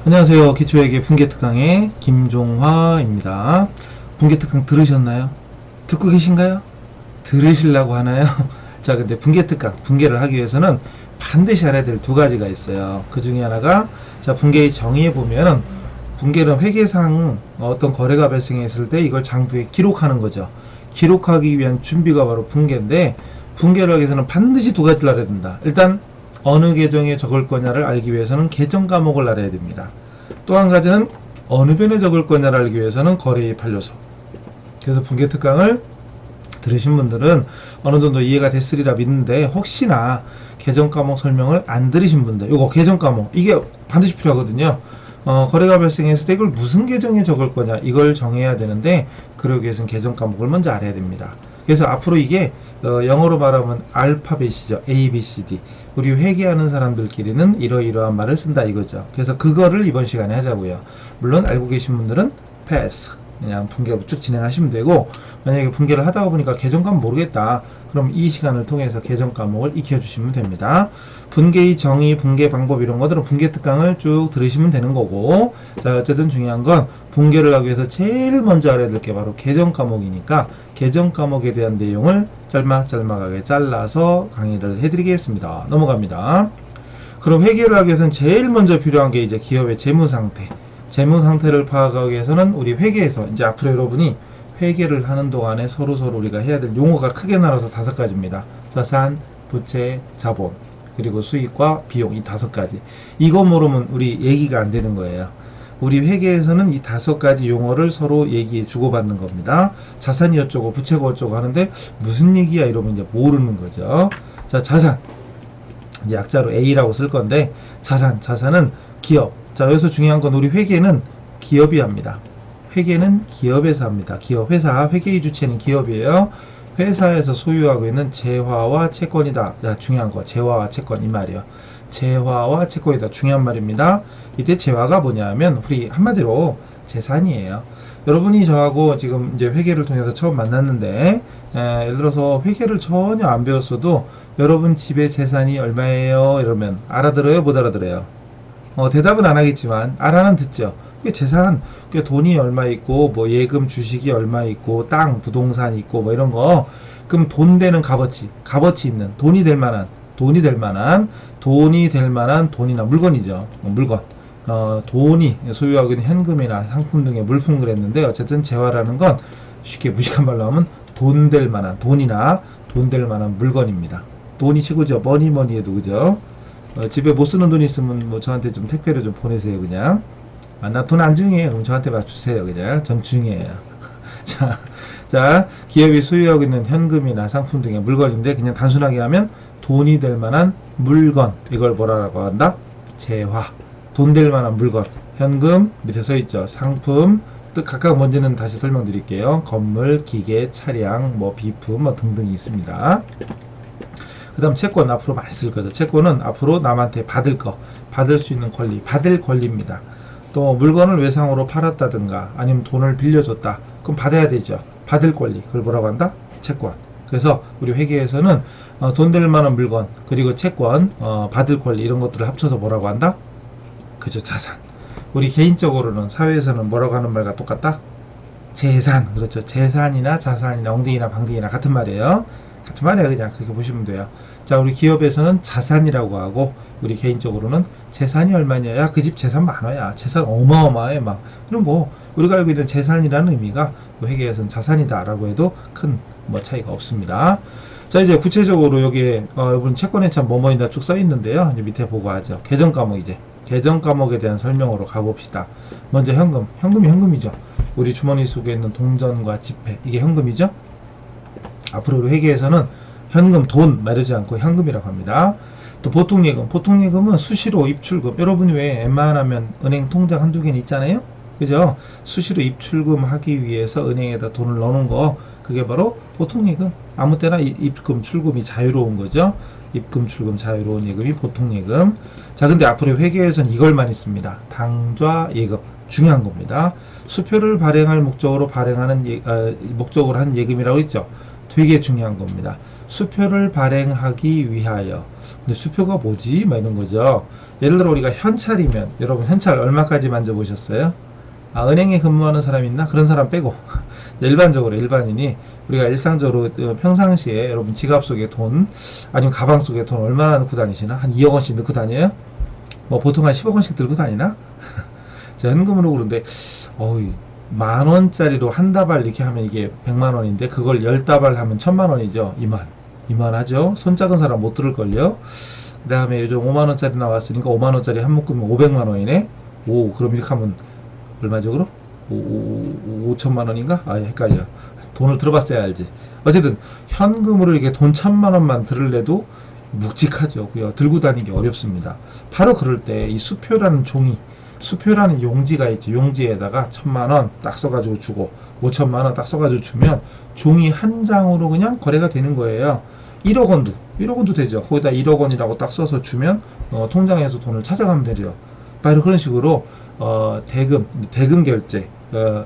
안녕하세요. 기초회계 분계특강의 김종화입니다. 분계특강 들으셨나요? 듣고 계신가요? 들으시려고 하나요? 자, 근데 분계특강, 분계를 하기 위해서는 반드시 알아야 될 두 가지가 있어요. 그 중에 하나가, 자, 분계의 정의에 보면은, 분계는 회계상 어떤 거래가 발생했을 때 이걸 장부에 기록하는 거죠. 기록하기 위한 준비가 바로 분계인데, 분계를 하기 위해서는 반드시 두 가지를 알아야 된다. 일단, 어느 계정에 적을 거냐를 알기 위해서는 계정 과목을 알아야 됩니다. 또 한 가지는 어느 변에 적을 거냐를 알기 위해서는 거래입 요소. 그래서 분계특강을 들으신 분들은 어느 정도 이해가 됐으리라 믿는데, 혹시나 계정 과목 설명을 안 들으신 분들, 요거 계정 과목 이게 반드시 필요하거든요. 거래가 발생했을 때 이걸 무슨 계정에 적을 거냐 이걸 정해야 되는데, 그러기 위해서는 계정 과목을 먼저 알아야 됩니다. 그래서 앞으로 이게 영어로 말하면 알파벳이죠. A, B, C, D. 우리 회계하는 사람들끼리는 이러이러한 말을 쓴다 이거죠. 그래서 그거를 이번 시간에 하자고요. 물론 알고 계신 분들은 패스, 그냥 분계로 쭉 진행하시면 되고, 만약에 분계를 하다가 보니까 계정 과목 모르겠다, 그럼 이 시간을 통해서 계정 과목을 익혀주시면 됩니다. 분계의 정의, 분계 방법 이런 것들은 분계특강을 쭉 들으시면 되는 거고, 자, 어쨌든 중요한 건 분계를 하기 위해서 제일 먼저 알아야 될 게 바로 계정 과목이니까, 계정 과목에 대한 내용을 짤막짤막하게 잘라서 강의를 해드리겠습니다. 넘어갑니다. 그럼 회계를 하기 위해서는 제일 먼저 필요한 게 이제 기업의 재무상태. 재무상태를 파악하기 위해서는 우리 회계에서 이제 앞으로 여러분이 회계를 하는 동안에 서로 우리가 해야 될 용어가 크게 나눠서 5가지입니다. 자산, 부채, 자본, 그리고 수익과 비용, 이 5가지. 이거 모르면 우리 얘기가 안 되는 거예요. 우리 회계에서는 이 5가지 용어를 서로 얘기 주고받는 겁니다. 자산이 어쩌고 부채가 어쩌고 하는데 무슨 얘기야 이러면 이제 모르는 거죠. 자, 자산, 이제 약자로 A라고 쓸 건데, 자산은 기업. 자, 여기서 중요한 건 우리 회계는 기업이 합니다. 회계는 기업에서 합니다. 기업, 회사, 회계의 주체는 기업이에요. 회사에서 소유하고 있는 재화와 채권이다. 자, 중요한 거, 재화와 채권, 이 말이요. 재화와 채권이다. 중요한 말입니다. 이때 재화가 뭐냐면 우리 한마디로 재산이에요. 여러분이 저하고 지금 이제 회계를 통해서 처음 만났는데, 예를 들어서 회계를 전혀 안 배웠어도 여러분 집에 재산이 얼마예요? 이러면 알아들어요? 못 알아들어요? 대답은 안 하겠지만 알아는 듣죠. 그게 재산, 그게 돈이 얼마 있고, 뭐 예금, 주식이 얼마 있고, 땅, 부동산 있고, 뭐 이런 거. 그럼 돈 되는 값어치, 값어치 있는, 돈이 될 만한 돈이나 물건이죠. 물건. 돈이 소유하고 있는 현금이나 상품 등의 물품을 했는데, 어쨌든 재화라는 건 쉽게 무식한 말로 하면 돈 될 만한, 돈이나 돈 될 만한 물건입니다. 돈이 최고죠. 뭐니 해도, 그죠? 집에 못 쓰는 돈 있으면 뭐 저한테 좀 택배로 좀 보내세요, 그냥. 나 돈 안 중요해요. 그럼 저한테 주세요, 그냥. 전 중요해요. 자, 기업이 소유하고 있는 현금이나 상품 등의 물건인데, 그냥 단순하게 하면 돈이 될 만한 물건, 이걸 뭐라고 한다? 재화. 돈 될 만한 물건, 현금, 밑에 써있죠. 상품, 뜻 각각 뭔지는 다시 설명드릴게요. 건물, 기계, 차량, 뭐 비품, 뭐 등등이 있습니다. 그 다음 채권, 앞으로 많이 쓸 거죠. 채권은 앞으로 남한테 받을 거, 받을 수 있는 권리, 받을 권리입니다. 또 물건을 외상으로 팔았다든가 아니면 돈을 빌려줬다, 그럼 받아야 되죠. 받을 권리, 그걸 뭐라고 한다? 채권. 그래서 우리 회계에서는 돈 될 만한 물건, 그리고 채권, 받을 권리, 이런 것들을 합쳐서 뭐라고 한다? 그죠, 자산. 우리 개인적으로는, 사회에서는 뭐라고 하는 말과 똑같다? 재산. 그렇죠. 재산이나 자산이나 엉덩이나 방댕이나 같은 말이에요. 같은 말이에요. 그냥 그렇게 보시면 돼요. 자, 우리 기업에서는 자산이라고 하고, 우리 개인적으로는 재산이 얼마냐? 야, 그 집 재산 많아야. 재산 어마어마해, 막. 그럼 뭐, 우리가 알고 있는 재산이라는 의미가 회계에서는 자산이다 라고 해도 큰 뭐 차이가 없습니다. 자, 이제 구체적으로 여기에, 여러분 채권에 참 뭐뭐이다 쭉 써 있는데요. 이제 밑에 보고 하죠. 계정 과목, 이제. 계정 과목에 대한 설명으로 가봅시다. 먼저 현금. 현금이 현금이죠. 우리 주머니 속에 있는 동전과 지폐. 이게 현금이죠. 앞으로 우리 회계에서는 현금, 돈 말하지 않고 현금이라고 합니다. 또 보통예금. 보통예금은 수시로 입출금. 여러분이 왜 웬만하면 은행 통장 한두 개는 있잖아요. 그죠? 수시로 입출금 하기 위해서 은행에다 돈을 넣는 거, 그게 바로 보통예금. 아무 때나 입금, 출금이 자유로운 거죠. 입금, 출금 자유로운 예금이 보통예금. 자, 근데 앞으로 회계에서는 이걸만 있습니다. 당좌예금. 중요한 겁니다. 수표를 발행할 목적으로 목적으로 한 예금이라고 했죠. 되게 중요한 겁니다. 수표를 발행하기 위하여. 근데 수표가 뭐지? 막 이런 거죠. 예를 들어 우리가 현찰이면 여러분 현찰 얼마까지 만져보셨어요? 아, 은행에 근무하는 사람 있나? 그런 사람 빼고 일반적으로 일반인이 우리가 일상적으로 평상시에 여러분 지갑 속에 돈 아니면 가방 속에 돈 얼마나 넣고 다니시나? 한 2억 원씩 넣고 다녀요? 뭐 보통 한 10억 원씩 들고 다니나? 자, 현금으로 그런데 어이, 만 원짜리로 한 다발 이렇게 하면 이게 100만 원인데 그걸 10다발 하면 1000만 원이죠. 이만하죠. 손 작은 사람 못 들을걸요. 그 다음에 요즘 5만 원짜리 나왔으니까 5만 원짜리 한 묶으면 500만 원이네. 오, 그럼 이렇게 하면 얼마죠 그럼? 5천만 원인가? 아, 헷갈려. 돈을 들어봤어야 알지. 어쨌든 현금으로 이렇게 돈 1000만 원만 들을래도 묵직하죠. 들고 다니기 어렵습니다. 바로 그럴 때 이 수표라는 종이, 수표라는 용지가 있죠. 용지에다가 1000만 원 딱 써가지고 주고 5천만 원 딱 써가지고 주면 종이 한 장으로 그냥 거래가 되는 거예요. 1억 원도 되죠. 거기다 1억 원이라고 딱 써서 주면 통장에서 돈을 찾아가면 되죠. 바로 그런 식으로 대금 결제,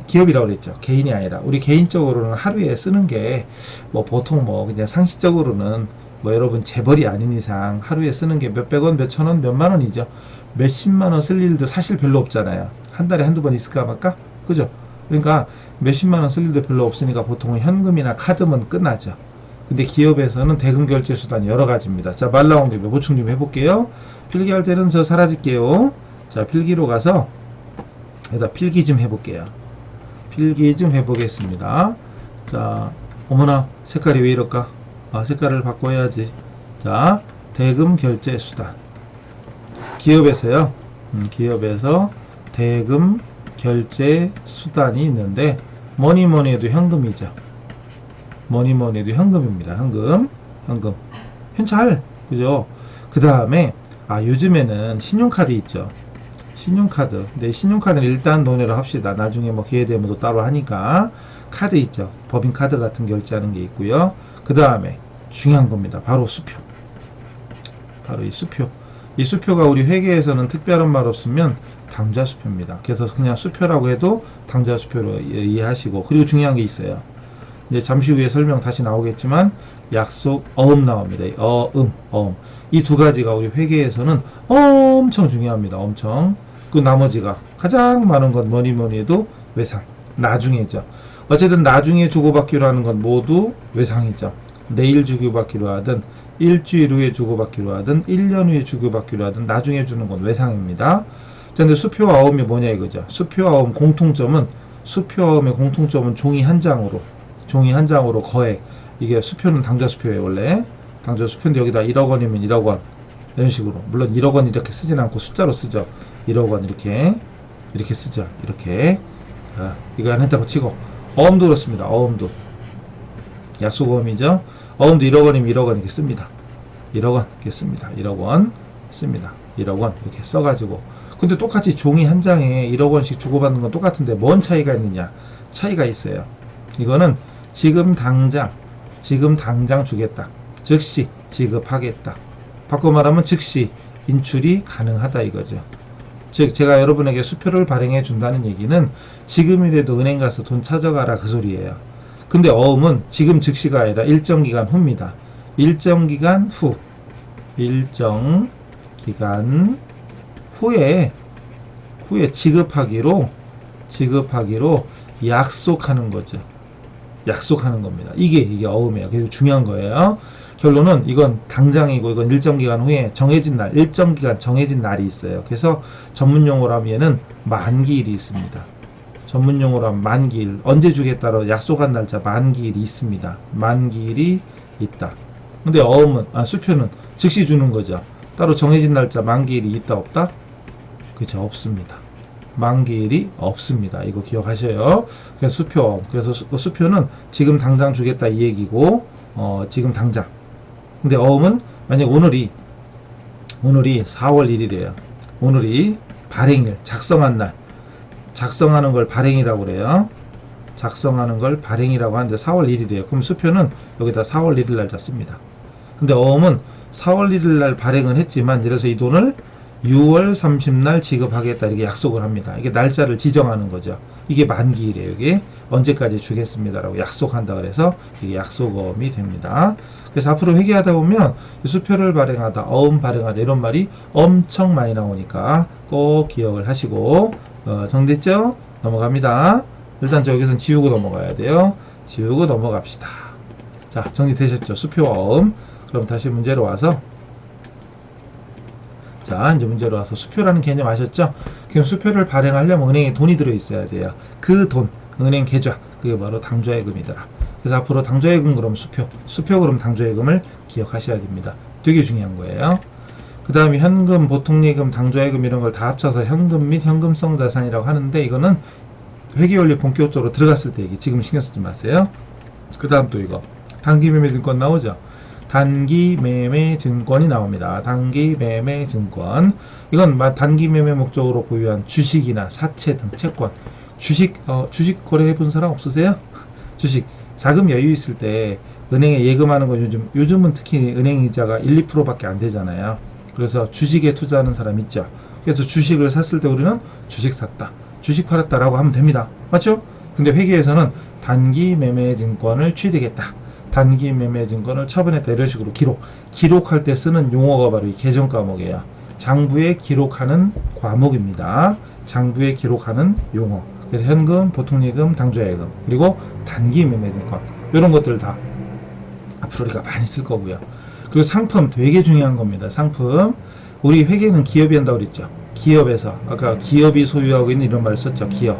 기업이라고 그랬죠. 개인이 아니라 우리 개인적으로는 하루에 쓰는 게 뭐 보통 뭐 그냥 상식적으로는 뭐 여러분 재벌이 아닌 이상 하루에 쓰는 게 몇백 원, 몇천 원, 몇만 원이죠. 몇십만 원 쓸 일도 사실 별로 없잖아요. 한 달에 한두 번 있을까 말까? 그죠? 그러니까 몇십만 원 쓸 일도 별로 없으니까 보통은 현금이나 카드면 끝나죠. 근데 기업에서는 대금 결제 수단이 여러 가지입니다. 자, 말 나온 김에 보충 좀 해볼게요. 필기할 때는 저 사라질게요. 자, 필기로 가서 여기다 필기 좀 해볼게요. 필기 좀 해보겠습니다. 자, 어머나 색깔이 왜 이럴까? 아, 색깔을 바꿔야지. 자, 대금 결제 수단. 기업에서요. 기업에서 대금 결제 수단이 있는데 뭐니 해도 현금이죠. 뭐니 해도 현금입니다. 현금. 현찰. 그죠? 그 다음에 요즘에는 신용카드 있죠. 신용카드. 근데 신용카드는 일단 논의를 합시다. 나중에 뭐 기회되면 또 따로 하니까. 카드 있죠. 법인카드 같은 결제하는 게 있고요. 그 다음에 중요한 겁니다. 바로 수표. 바로 이 수표. 이 수표가 우리 회계에서는 특별한 말 없으면 당좌수표입니다. 그래서 그냥 수표라고 해도 당좌수표로 이해하시고, 그리고 중요한 게 있어요. 이제 잠시 후에 설명 다시 나오겠지만 약속 어음 나옵니다. 어음. 이 두 가지가 우리 회계에서는 엄청 중요합니다. 엄청. 그 나머지가 가장 많은 건 뭐니 해도 외상. 나중에죠. 어쨌든 나중에 주고받기로 하는 건 모두 외상이죠. 내일 주고받기로 하든 일주일 후에 주고받기로 하든 1년 후에 주고받기로 하든 나중에 주는 건 외상입니다. 자, 근데 수표와 어음이 뭐냐 이거죠. 수표와 어음 공통점은 종이 한 장으로 거액. 이게 수표는 당좌수표예요. 원래 당좌수표인데 여기다 1억 원이면 1억 원 이런 식으로. 물론 1억 원 이렇게 쓰진 않고 숫자로 쓰죠. 1억 원 이렇게 쓰죠. 이렇게. 이거 안 했다고 치고 어음도 그렇습니다. 어음도 약속어음이죠. 어음도 1억 원이면 1억 원 이렇게 씁니다. 1억 원 이렇게 씁니다. 1억 원 씁니다. 1억 원 이렇게 써가지고. 근데 똑같이 종이 한 장에 1억 원씩 주고받는 건 똑같은데 뭔 차이가 있느냐? 차이가 있어요. 이거는 지금 당장 주겠다. 즉시 지급하겠다. 바꿔 말하면 즉시 인출이 가능하다 이거죠. 즉 제가 여러분에게 수표를 발행해 준다는 얘기는 지금이라도 은행 가서 돈 찾아가라 그 소리예요. 근데 어음은 지금 즉시가 아니라 일정 기간 후입니다. 일정 기간 후에 지급하기로 약속하는 거죠. 약속하는 겁니다. 이게 어음이에요. 그래서 중요한 거예요. 결론은 이건 당장이고 이건 일정 기간 후에 일정 기간 정해진 날이 있어요. 그래서 전문 용어로 하면 얘는 만기일이 있습니다. 전문용어로 하면 만기일. 언제 주겠다로 약속한 날짜 만기일이 있습니다. 만기일이 있다. 근데 수표는 즉시 주는 거죠. 따로 정해진 날짜 만기일이 있다 없다? 그렇죠. 없습니다. 만기일이 없습니다. 이거 기억하셔요. 그래서 수표. 그래서 수표는 지금 당장 주겠다 이 얘기고 지금 당장. 근데 어음은 만약 오늘이 4월 1일이에요. 오늘이 발행일, 작성한 날. 작성하는 걸 발행이라고 그래요. 작성하는 걸 발행이라고 하는데 4월 1일이에요. 그럼 수표는 여기다 4월 1일 날짜 씁니다. 근데 어음은 4월 1일 날 발행은 했지만, 예를 들어서 이 돈을 6월 30날 지급하겠다 이렇게 약속을 합니다. 이게 날짜를 지정하는 거죠. 이게 만기일이에요. 이게 언제까지 주겠습니다라고 약속한다 그래서 이게 약속어음이 됩니다. 그래서 앞으로 회계하다 보면 수표를 발행하다, 어음 발행하다 이런 말이 엄청 많이 나오니까 꼭 기억을 하시고 정됐죠? 넘어갑니다. 일단 여기선 지우고 넘어가야 돼요. 지우고 넘어갑시다. 자, 정리되셨죠? 수표와 어음. 그럼 다시 문제로 와서 자, 이제 문제로 와서 수표라는 개념 아셨죠? 그럼 수표를 발행하려면 은행에 돈이 들어있어야 돼요. 그 돈, 은행 계좌, 그게 바로 당좌예금이더라. 그래서 앞으로 당좌예금 그럼 수표 그럼 당좌예금을 기억하셔야 됩니다. 되게 중요한 거예요. 그 다음에 현금, 보통예금, 당좌예금 이런 걸 다 합쳐서 현금 및 현금성 자산이라고 하는데 이거는 회계원리 본격적으로 들어갔을 때 얘기, 지금 신경 쓰지 마세요. 그 다음 또 이거 단기매매증권 나오죠? 단기매매증권이 나옵니다. 단기매매증권. 이건 단기매매 목적으로 보유한 주식이나 사채 등 채권. 주식 거래해 본 사람 없으세요? 주식. 자금 여유 있을 때 은행에 예금하는 거 요즘은 특히 은행 이자가 1, 2%밖에 안 되잖아요. 그래서 주식에 투자하는 사람 있죠. 그래서 주식을 샀을 때 우리는 주식 샀다, 주식 팔았다라고 하면 됩니다. 맞죠? 근데 회계에서는 단기매매증권을 취득했다, 단기매매증권을 처분했다 이런 식으로 기록할 때 쓰는 용어가 바로 이 계정 과목이에요. 장부에 기록하는 과목입니다. 장부에 기록하는 용어. 그래서 현금, 보통예금, 당좌예금, 그리고 단기매매증권 이런 것들 다 앞으로 우리가 많이 쓸 거고요. 그리고 상품 되게 중요한 겁니다. 상품. 우리 회계는 기업이 한다고 그랬죠. 기업에서 아까 기업이 소유하고 있는 이런 말 썼죠. 기업.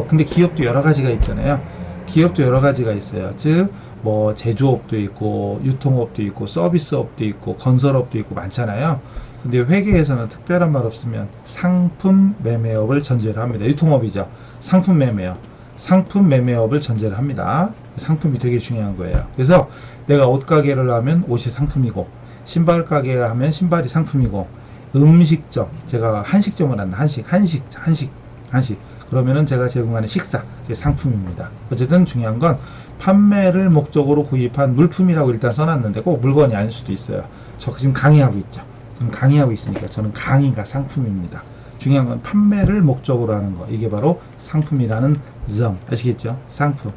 근데 기업도 여러 가지가 있잖아요. 기업도 여러 가지가 있어요. 즉 뭐 제조업도 있고 유통업도 있고 서비스업도 있고 건설업도 있고 많잖아요. 근데 회계에서는 특별한 말 없으면 상품 매매업을 전제를 합니다. 유통업이죠. 상품 매매업. 상품 매매업을 전제를 합니다. 상품이 되게 중요한 거예요. 그래서 내가 옷 가게를 하면 옷이 상품이고, 신발 가게 하면 신발이 상품이고, 음식점, 제가 한식점을 한다. 한식. 그러면은 제가 제공하는 식사, 그게 상품입니다. 어쨌든 중요한 건 판매를 목적으로 구입한 물품이라고 일단 써놨는데 꼭 물건이 아닐 수도 있어요. 저 지금 강의하고 있죠. 지금 강의하고 있으니까 저는 강의가 상품입니다. 중요한 건 판매를 목적으로 하는 거. 이게 바로 상품이라는 점. 아시겠죠? 상품.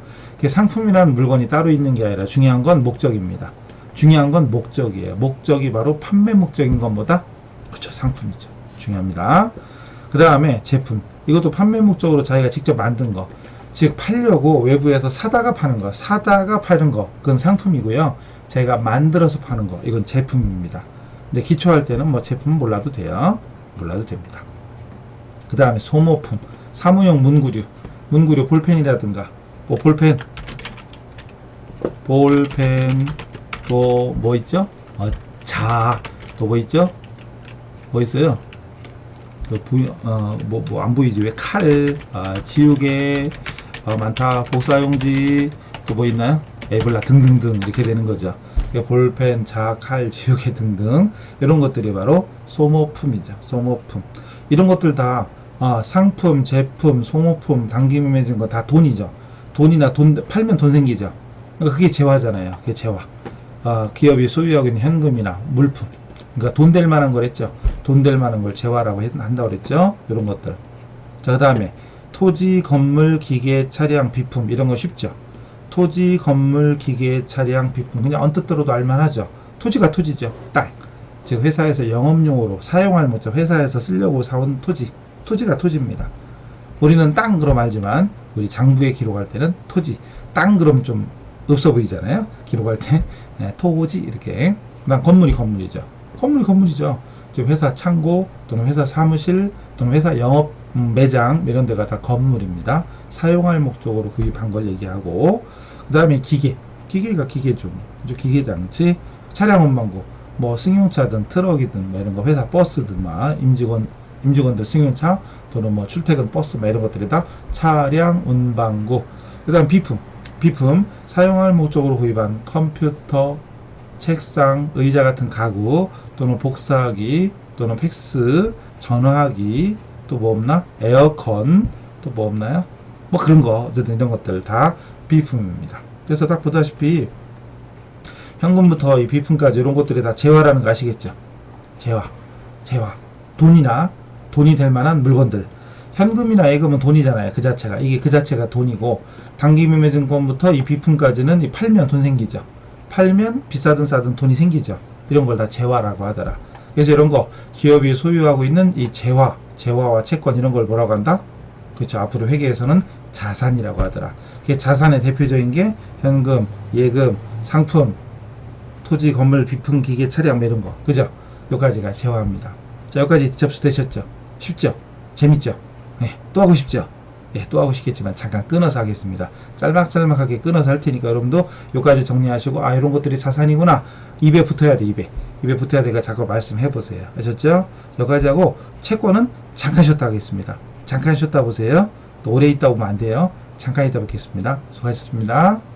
상품이라는 물건이 따로 있는 게 아니라 중요한 건 목적입니다. 중요한 건 목적이에요. 목적이 바로 판매 목적인 것보다 그쵸, 상품이죠. 중요합니다. 그 다음에 제품. 이것도 판매 목적으로 자기가 직접 만든 거. 즉 팔려고 외부에서 사다가 파는 거. 사다가 파는 거. 그건 상품이고요. 자기가 만들어서 파는 거. 이건 제품입니다. 근데 기초할 때는 뭐 제품은 몰라도 돼요. 몰라도 됩니다. 그 다음에 소모품. 사무용 문구류. 볼펜이라든가 뭐 볼펜 또 뭐 있죠? 또 뭐 있죠? 뭐 있어요? 뭐 안 보이지? 왜 칼, 지우개, 많다. 복사용지, 또 뭐 있나요? 에블라 등등등 이렇게 되는 거죠. 볼펜, 칼, 지우개 등등 이런 것들이 바로 소모품이죠. 소모품. 이런 것들 다 상품, 제품, 소모품, 단기매매증권 다 돈이죠. 돈이나 팔면 돈 생기죠. 그러니까 그게 재화잖아요. 그게 재화. 기업이 소유하고 있는 현금이나 물품. 그러니까 돈 될 만한 걸 했죠. 돈 될 만한 걸 재화라고 한다고 그랬죠. 이런 것들. 자, 그 다음에 토지, 건물, 기계, 차량, 비품 이런 거 쉽죠. 토지, 건물, 기계, 차량, 비품. 그냥 언뜻 들어도 알만하죠. 토지가 토지죠. 땅. 즉 회사에서 영업용으로 사용할 목적, 회사에서 쓰려고 사온 토지가 토지입니다. 우리는 땅 그럼 알지만 우리 장부에 기록할 때는 토지. 땅 그럼 좀 없어 보이잖아요. 기록할 때 토지 이렇게. 그다음 건물이죠. 건물이죠. 즉 회사 창고 또는 회사 사무실 또는 회사 영업 매장 이런 데가 다 건물입니다. 사용할 목적으로 구입한 걸 얘기하고, 그 다음에 기계가 기계죠. 기계장치, 차량 운반구, 뭐 승용차든 트럭이든 뭐 이런 거, 회사 버스든 막 임직원들 승용차 또는 뭐 출퇴근 버스 막 이런 것들이 다 차량 운반구. 그 다음 비품 사용할 목적으로 구입한 컴퓨터, 책상, 의자 같은 가구 또는 복사기 또는 팩스, 전화기, 또 뭐 없나? 에어컨, 또 뭐 없나요? 뭐 그런 거, 어쨌든 이런 것들 다 비품입니다. 그래서 딱 보다시피 현금부터 이 비품까지 이런 것들이 다 재화라는 거 아시겠죠? 재화. 돈이나 돈이 될 만한 물건들. 현금이나 예금은 돈이잖아요. 그 자체가. 이게 그 자체가 돈이고, 단기매매증권부터 이 비품까지는 이 팔면 돈 생기죠. 팔면 비싸든 싸든 돈이 생기죠. 이런 걸 다 재화라고 하더라. 그래서 이런 거 기업이 소유하고 있는 이 재화와 채권 이런 걸 뭐라고 한다? 그렇죠. 앞으로 회계에서는 자산이라고 하더라. 그게 자산의 대표적인 게 현금, 예금, 상품, 토지, 건물, 비품, 기계, 차량 이런 거. 그죠? 여기까지가 재화입니다. 자, 여기까지 접수되셨죠? 쉽죠? 재밌죠? 네, 또 하고 싶죠? 예, 또 하고 싶겠지만 잠깐 끊어서 하겠습니다. 짤막짤막하게 끊어서 할 테니까 여러분도 여기까지 정리하시고, 아, 이런 것들이 자산이구나. 입에 붙어야 돼, 입에 붙어야 돼가 자꾸 말씀해 보세요. 아셨죠? 여기까지 하고, 채권은 잠깐 쉬었다 하겠습니다. 잠깐 쉬었다 보세요. 또 오래 있다 오면 안 돼요. 잠깐 있다 뵙겠습니다. 수고하셨습니다.